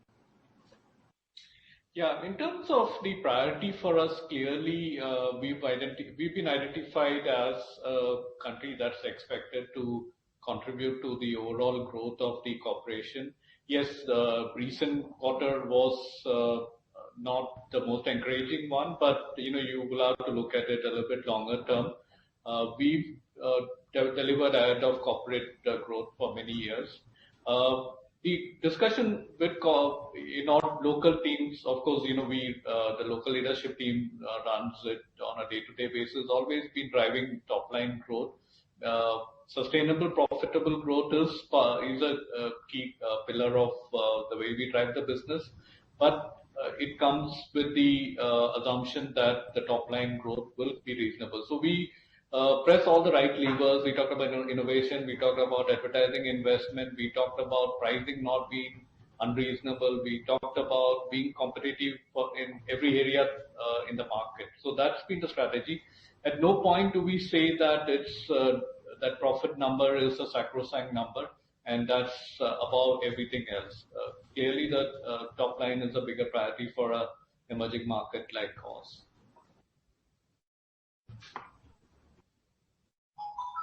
Yeah, in terms of the priority for us, clearly we've been identified as a country that's expected to contribute to the overall growth of the corporation. yes, the recent quarter was not the most encouraging one, but you will have to look at it a little bit longer term. We've delivered ahead of corporate growth for many years. The discussion with local teams, of course, the local leadership team runs it on a day-to-day basis, always been driving top-line growth. Sustainable, profitable growth is a key pillar of the way we drive the business, but it comes with the assumption that the top-line growth will be reasonable. So we press all the right levers. We talked about innovation, we talked about advertising investment, we talked about pricing not being unreasonable, we talked about being competitive in every area in the market. So that's been the strategy. At no point do we say that it's that profit number is a sacrosanct number, and that's above everything else. Clearly, the top line is a bigger priority for an emerging market like ours.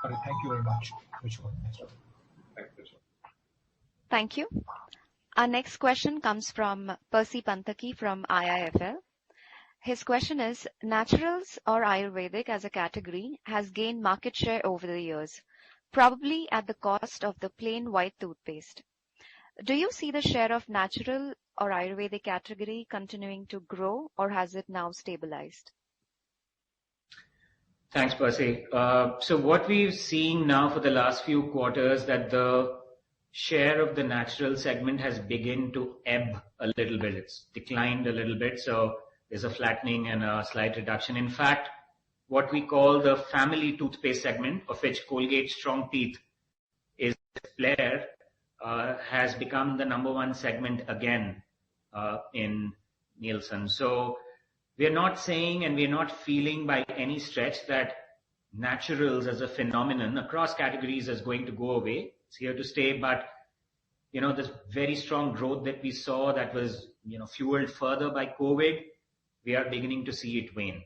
All right, thank you very much. Thank you. Our next question comes from Percy Panthaki from IIFL. His question is, naturals or Ayurvedic as a category has gained market share over the years, probably at the cost of the plain white toothpaste. Do you see the share of natural or Ayurvedic category continuing to grow, or has it now stabilized? Thanks, Percy. So what we've seen now for the last few quarters that the share of the natural segment has begun to ebb a little bit. It's declined a little bit, so there's a flattening and a slight reduction. In fact, what we call the family toothpaste segment, of which Colgate Strong Teeth is a player, has become the number one segment again in Nielsen. So we're not saying and we're not feeling by any stretch that naturals as a phenomenon across categories is going to go away. It's here to stay, but this very strong growth that we saw that was fueled further by COVID, we are beginning to see it wane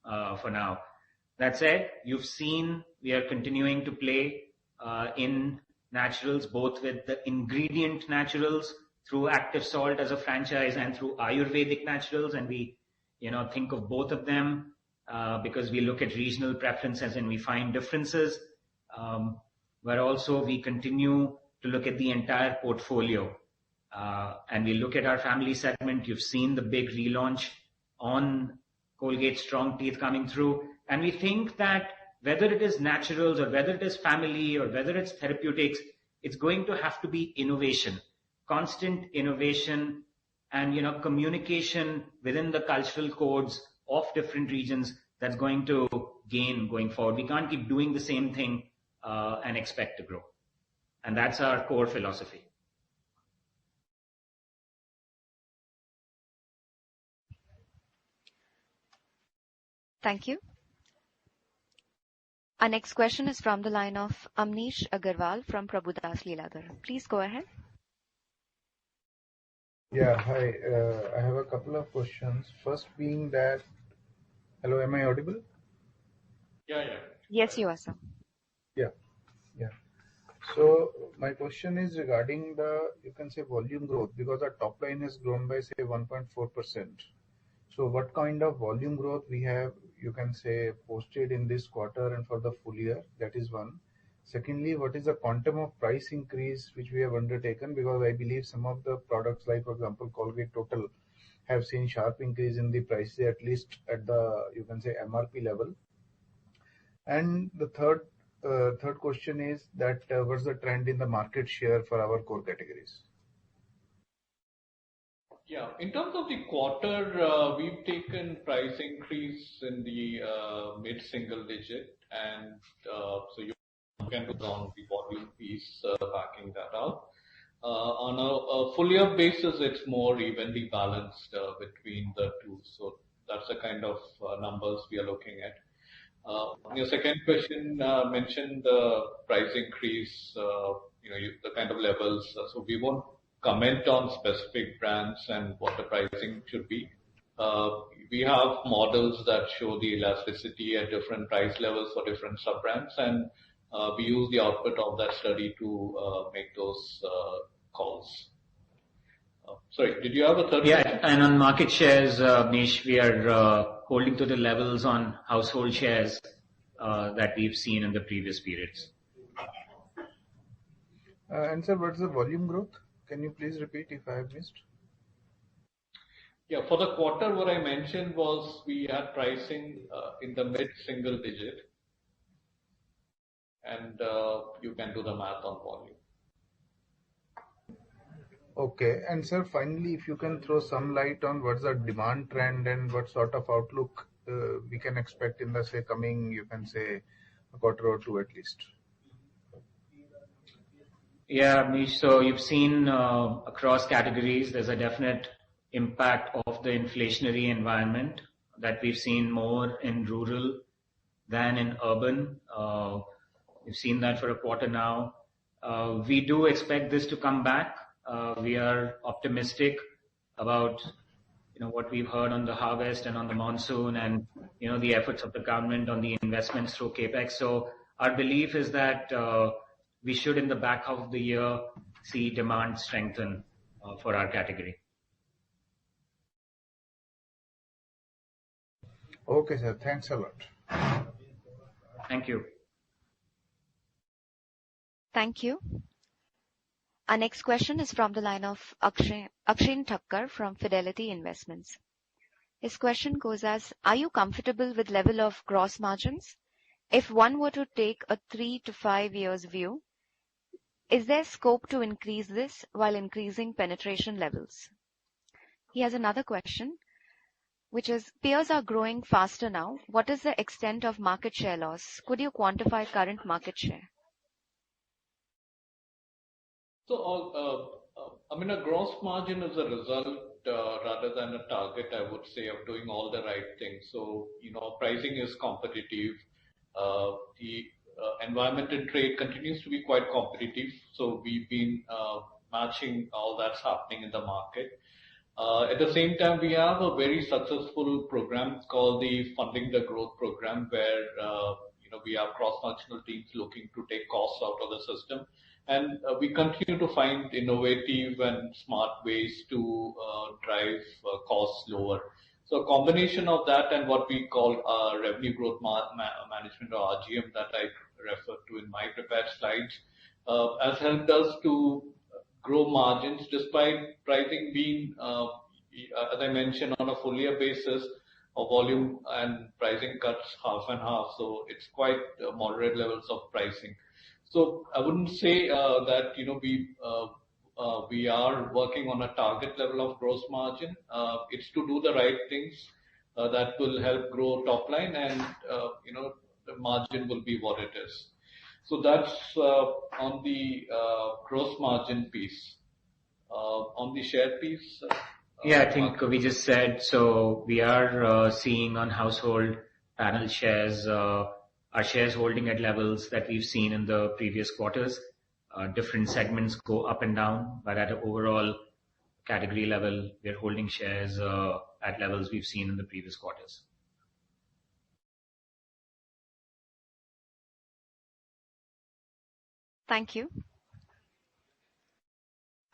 for now. That said, you've seen we are continuing to play in naturals, both with the ingredient naturals through Active Salt as a franchise and through Ayurvedic naturals, and we think of both of them because we look at regional preferences and we find differences. But also we continue to look at the entire portfolio and we look at our family segment. You've seen the big relaunch on Colgate Strong Teeth coming through, and we think that whether it is naturals or whether it is family or whether it's therapeutics, it's going to have to be innovation, constant innovation, and communication within the cultural codes of different regions that's going to gain going forward. We can't keep doing the same thing and expect to grow, and that's our core philosophy. Thank you. Our next question is from the line of Amnish Agarwal from Prabhudas Lilladher. Please go ahead. Yeah, hi. I have a couple of questions. First being that, hello, am I audible? Yeah. Yes, you are, sir. Yeah. So my question is regarding the, you can say, volume growth, because our top line has grown by, say, 1.4%. So what kind of volume growth we have, you can say, posted in this quarter and for the full year? That is one. Secondly, what is the quantum of price increase which we have undertaken? Because I believe some of the products, like for example, Colgate Total, have seen sharp increase in the prices, at least at the, you can say, MRP level. And the third question is that what's the trend in the market share for our core categories? Yeah, in terms of the quarter, we've taken price increase in the mid-single digit, and so you can look on the volume piece backing that out. On a full year basis, it's more evenly balanced between the two. So that's the kind of numbers we are looking at. Your second question mentioned the price increase, the kind of levels. So we won't comment on specific brands and what the pricing should be. We have models that show the elasticity at different price levels for different sub-brands, and we use the output of that study to make those calls. Sorry, did you have a third Yeah, question? and on market shares, Nish, we are holding to the levels on household shares that we've seen in the previous periods. And sir, what's the volume growth? Can you please repeat if I have missed? Yeah, for the quarter, what I mentioned was we had pricing in the mid-single digit, and you can do the math on volume. Okay. And sir, finally, if you can throw some light on what's the demand trend and what sort of outlook we can expect in the, say, coming, you can say, a quarter or two at least. Yeah, Nish, so you've seen across categories, there's a definite impact of the inflationary environment that we've seen more in rural than in urban. We've seen that for a quarter now. We do expect this to come back. We are optimistic about what we've heard on the harvest and on the monsoon and the efforts of the government on the investments through capex. So our belief is that we should in the back half of the year see demand strengthen for our category. Okay, sir. Thanks a lot. Thank you. Thank you. Our next question is from the line of Akshay Thakkar from Fidelity Investments. His question goes as, are you comfortable with level of gross margins? If one were to take a 3 to 5 years view, is there scope to increase this while increasing penetration levels? He has another question, which is, peers are growing faster now. What is the extent of market share loss? Could you quantify current market share? So, a gross margin is a result rather than a target, I would say, of doing all the right things. So, pricing is competitive. The environment in trade continues to be quite competitive. So we've been matching all that's happening in the market. At the same time, we have a very successful program called the Funding the Growth program, where we have cross-functional teams looking to take costs out of the system, and we continue to find innovative and smart ways to drive costs lower. So a combination of that and what we call revenue growth management, or RGM, that I referred to in my prepared slides, has helped us to grow margins despite pricing being, as I mentioned, on a full year basis, of volume and pricing cuts half and half. So it's quite moderate levels of pricing. So I wouldn't say that we are working on a target level of gross margin. It's to do the right things that will help grow top line, and the margin will be what it is. So that's on the gross margin piece. On the share piece. Yeah, I think we just said, so we are seeing on household panel shares, our shares holding at levels that we've seen in the previous quarters. Different segments go up and down, but at an overall category level, we're holding shares at levels we've seen in the previous quarters. Thank you.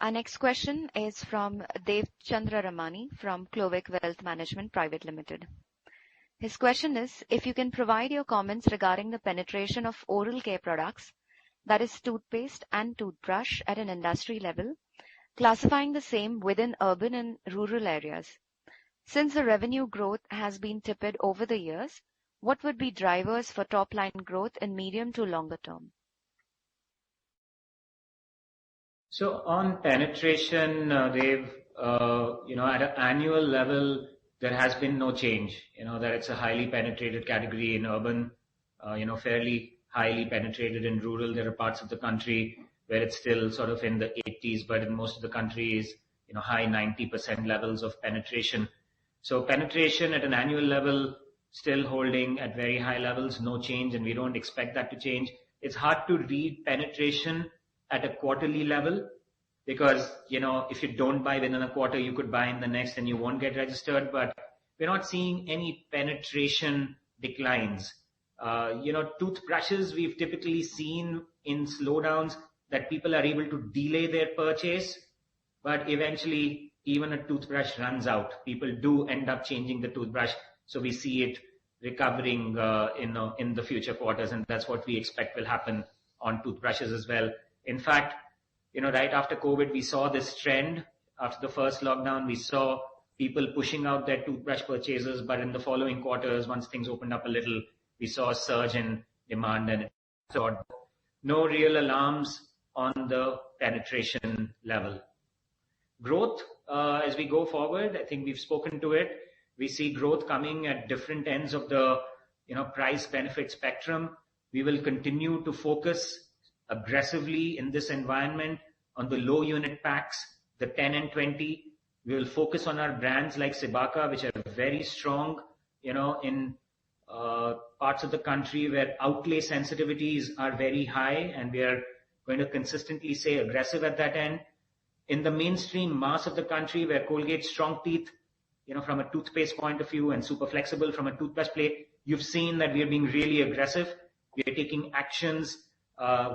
Our next question is from Dev Chandra Ramani from Clovic Wealth Management Private Limited. His question is, if you can provide your comments regarding the penetration of oral care products, that is toothpaste and toothbrush, at an industry level, classifying the same within urban and rural areas. Since the revenue growth has been tepid over the years, what would be drivers for top line growth in medium to longer term? So on penetration, Dave, at an annual level, there has been no change. That it's a highly penetrated category in urban, fairly highly penetrated in rural. There are parts of the country where it's still sort of in the 80s, but in most of the country is, high 90% levels of penetration. So penetration at an annual level, still holding at very high levels, no change, and we don't expect that to change. It's hard to read penetration at a quarterly level because, if you don't buy within a quarter, you could buy in the next and you won't get registered, but we're not seeing any penetration declines. Toothbrushes, we've typically seen in slowdowns that people are able to delay their purchase, but eventually even a toothbrush runs out. People do end up changing the toothbrush, so we see it recovering in the future quarters, and that's what we expect will happen on toothbrushes as well. In fact, right after COVID, we saw this trend. After the first lockdown, we saw people pushing out their toothbrush purchases, but in the following quarters, once things opened up a little, we saw a surge in demand, and so no real alarms on the penetration level. Growth, as we go forward, I think we've spoken to it. We see growth coming at different ends of the price benefit spectrum. We will continue to focus aggressively in this environment on the low unit packs, the 10 and 20. We will focus on our brands like Sibaka, which are very strong, in parts of the country where outlay sensitivities are very high, and we are going to consistently stay aggressive at that end. In the mainstream mass of the country, where Colgate Strong Teeth, from a toothpaste point of view, and super flexible from a toothbrush play, you've seen that we are being really aggressive. We are taking actions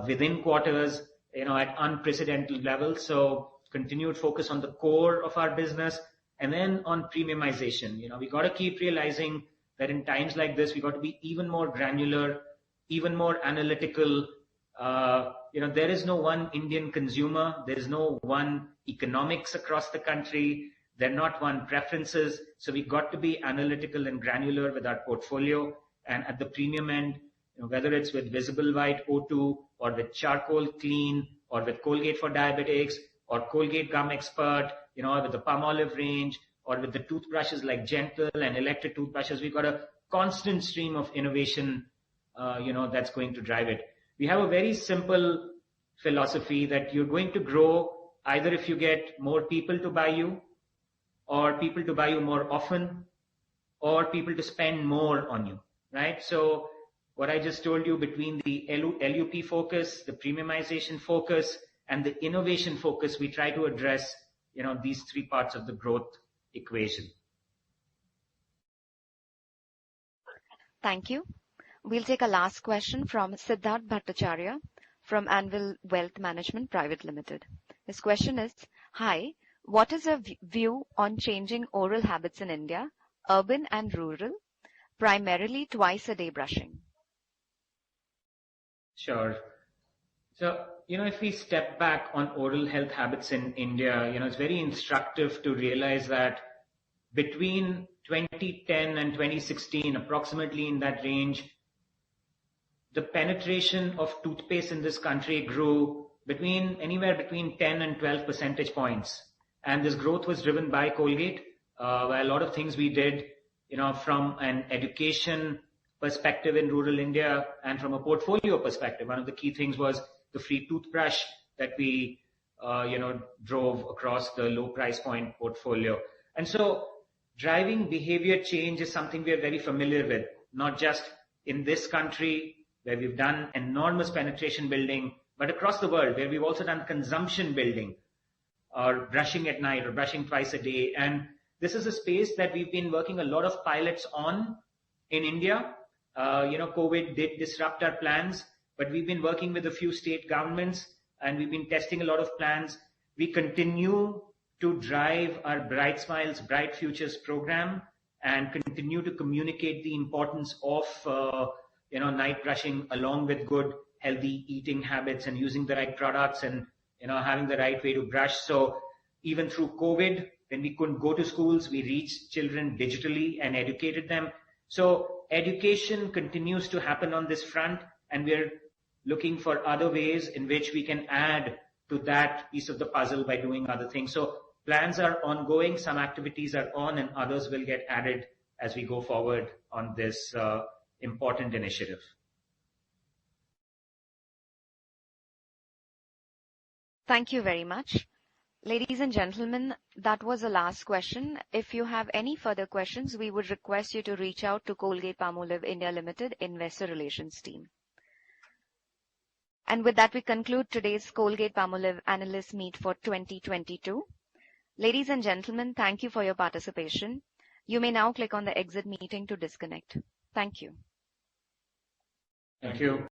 within quarters, at unprecedented levels. So continued focus on the core of our business, and then on premiumization. We got to keep realizing that in times like this, we got to be even more granular, even more analytical. There is no one Indian consumer. There is no one economics across the country. They're not one preferences. So we got to be analytical and granular with our portfolio. And at the premium end, whether it's with Visible White O2 or with Charcoal Clean or with Colgate for Diabetics or Colgate Gum Expert, with the Palmolive range or with the toothbrushes like Gentle and electric toothbrushes, we've got a constant stream of innovation, that's going to drive it. We have a very simple philosophy that you're going to grow either if you get more people to buy you, or people to buy you more often, or people to spend more on you, right? So what I just told you, between the LUP focus, the premiumization focus, and the innovation focus, we try to address, these three parts of the growth equation. Thank you. We'll take a last question from Siddharth Bhattacharya from Anvil Wealth Management Private Limited. His question is, hi, what is your view on changing oral habits in India, urban and rural, primarily twice a day brushing? Sure. So, if we step back on oral health habits in India, it's very instructive to realize that between 2010 and 2016, approximately in that range, the penetration of toothpaste in this country grew anywhere between 10 and 12 percentage points. And this growth was driven by Colgate, by a lot of things we did, from an education perspective in rural India and from a portfolio perspective. One of the key things was the free toothbrush that we, drove across the low price point portfolio. And so driving behavior change is something we are very familiar with, not just in this country where we've done enormous penetration building, but across the world where we've also done consumption building, or brushing at night or brushing twice a day. And this is a space that we've been working a lot of pilots on in India. COVID did disrupt our plans, but we've been working with a few state governments and we've been testing a lot of plans. We continue to drive our Bright Smiles, Bright Futures program and continue to communicate the importance of, night brushing along with good, healthy eating habits and using the right products and, having the right way to brush. So even through COVID, when we couldn't go to schools, we reached children digitally and educated them. So education continues to happen on this front, and we're looking for other ways in which we can add to that piece of the puzzle by doing other things. So plans are ongoing, some activities are on, and others will get added as we go forward on this important initiative. Thank you very much. Ladies and gentlemen, that was the last question. If you have any further questions, we would request you to reach out to Colgate Palmolive India Limited Investor Relations team. And with that, we conclude today's Colgate Palmolive Analyst Meet for 2022. Ladies and gentlemen, thank you for your participation. You may now click on the exit meeting to disconnect. Thank you. Thank you.